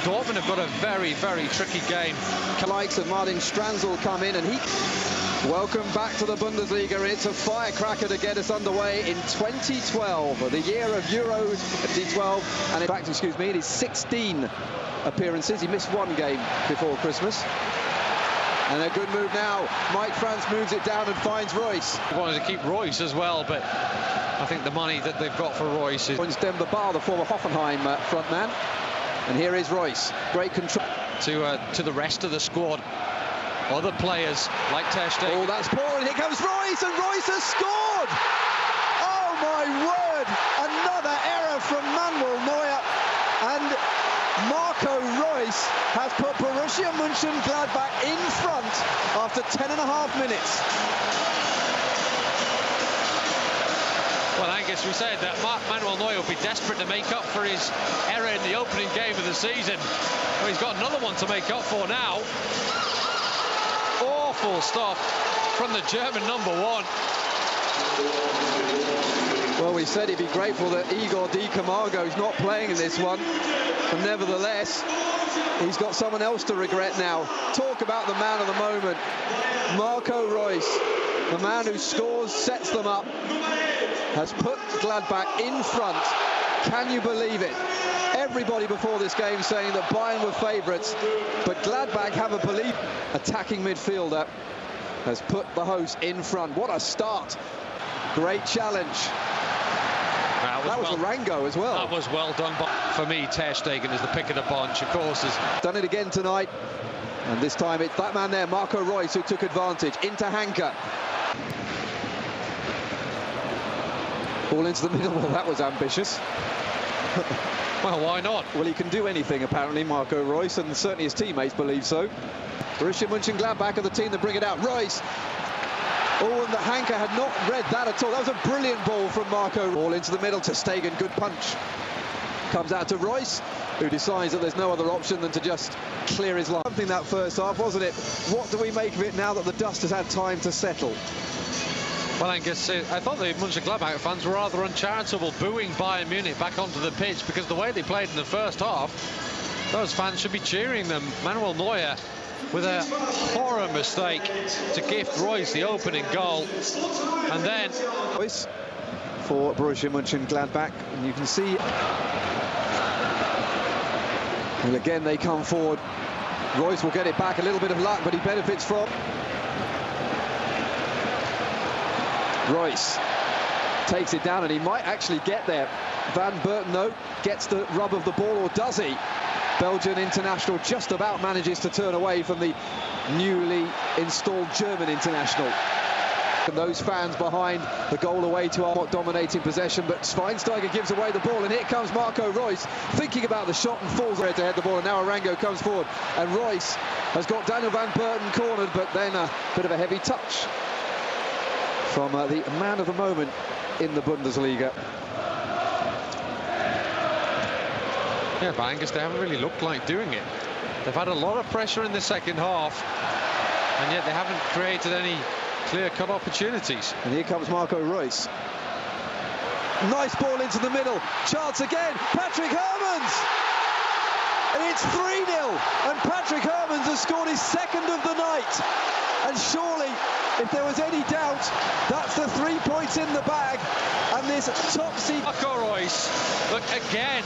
Dortmund have got a very, very tricky game. Likes of Martin Stranzl come in, and he... Welcome back to the Bundesliga. It's a firecracker to get us underway in 2012, the year of Euro 2012. And in fact, excuse me, it is 16 appearances. He missed one game before Christmas. And a good move now. Mike Franz moves it down and finds Reus. He wanted to keep Reus as well, but I think the money that they've got for Reus is... Demba, the former Hoffenheim frontman. And here is Reus. Great control. To the rest of the squad. Other players like Ter Stegen. Oh, that's poor, and here comes Reus, and Reus has scored! Oh, my word! Another error from Manuel Neuer, and Marco Reus has put Borussia Mönchengladbach in front after 10.5 minutes. Well, Angus, we said that Manuel Neuer will be desperate to make up for his error in the opening game of the season. Well, he's got another one to make up for now. Awful stop from the German number one. Well, we said he'd be grateful that Igor Di Camargo's not playing in this one, but nevertheless, he's got someone else to regret now. Talk about the man of the moment, Marco Reus, the man who scores, sets them up, has put Gladbach in front. Can you believe it? Everybody before this game saying that Bayern were favourites, but Gladbach have a belief. Attacking midfielder has put the host in front. What a start. Great challenge. That was Rango as well. That was well done. But for me, Ter Stegen is the pick of the bunch. Of course, has done it again tonight. And this time it's that man there, Marco Reus, who took advantage. Into Hanke. Ball into the middle. Well, that was ambitious. Well, why not? Well, he can do anything, apparently, Marco Reus, and certainly his teammates believe so. Borussia Mönchengladbach are the team that bring it out. Reus. Oh, and the Hanke had not read that at all. That was a brilliant ball from Marco. Ball into the middle to Stegen. Good punch. Comes out to Reus, who decides that there's no other option than to just clear his line. Something that first half, wasn't it? What do we make of it now that the dust has had time to settle? Well, Angus, I thought the Mönchengladbach fans were rather uncharitable, booing Bayern Munich back onto the pitch, because the way they played in the first half, those fans should be cheering them. Manuel Neuer with a horror mistake to gift Reus the opening goal, and then Reus for Borussia Mönchengladbach, and you can see, and again they come forward. Reus will get it back, a little bit of luck, but he benefits from. Reus takes it down, and he might actually get there. Van Berten, though, gets the rub of the ball, or does he? Belgian international just about manages to turn away from the newly installed German international. And those fans behind the goal away to our dominating possession, but Schweinsteiger gives away the ball, and here comes Marco Reus thinking about the shot and falls there to head the ball, and now Arango comes forward, and Reus has got Daniel Van Berten cornered, but then a bit of a heavy touch from the man of the moment in the Bundesliga. Yeah, but Angus, they haven't really looked like doing it. They've had a lot of pressure in the second half, and yet they haven't created any clear-cut opportunities. And here comes Marco Reus. Nice ball into the middle. Chance again. Patrick Hermans! And it's 3-0. And Patrick Hermans has scored his second of the night. And surely, if there was any doubt, that's the 3 points in the bag. And this top-seed... Marco Reus, look, again,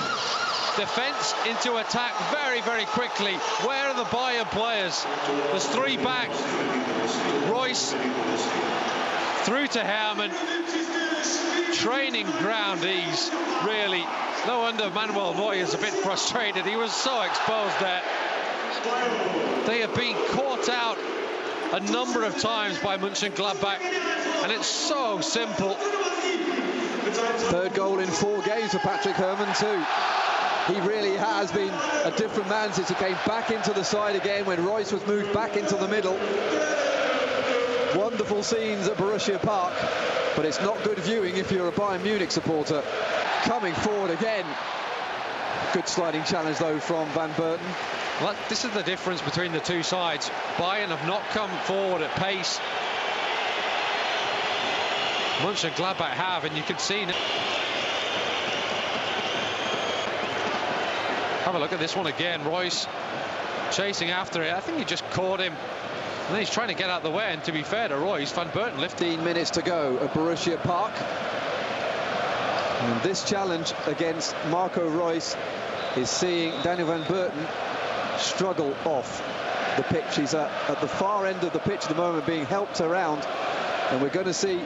defence into attack very, very quickly. Where are the Bayern players? There's three back. Reus through to Hermann. Training ground ease, really. No wonder Manuel Neuer is a bit frustrated. He was so exposed there. They have been caught out a number of times by Mönchengladbach, and it's so simple. Third goal in 4 games for Patrick Hermann too. He really has been a different man since he came back into the side again when Reus was moved back into the middle. Wonderful scenes at Borussia Park, but it's not good viewing if you're a Bayern Munich supporter. Coming forward again. Good sliding challenge though from Van Berten. Well, this is the difference between the two sides. Bayern have not come forward at pace. Mönchengladbach have, and you can see now. Have a look at this one again. Reus chasing after it. I think he just caught him. And then he's trying to get out of the way. And to be fair to Reus, Van Berten lifted. 15 minutes to go at Borussia Park. And this challenge against Marco Reus is seeing Daniel Van Berten struggle off the pitch. He's at the far end of the pitch at the moment, being helped around. And we're going to see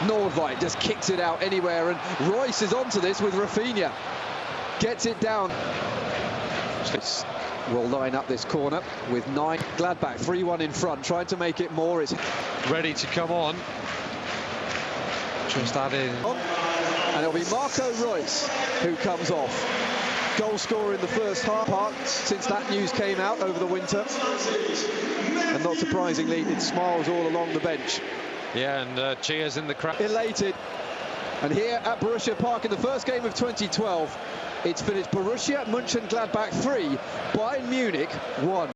Nordveit just kicks it out anywhere. And Reus is onto this with Rafinha. Gets it down. Will line up this corner with 9. Gladbach 3-1 in front, trying to make it more. It's ready to come on. Just add in. And it'll be Marco Reus who comes off. Goal scorer in the first half since that news came out over the winter. And not surprisingly, it smiles all along the bench. Yeah, and cheers in the crowd. Elated. And here at Borussia Park in the first game of 2012, it's finished Borussia Mönchengladbach 3, Bayern Munich 1.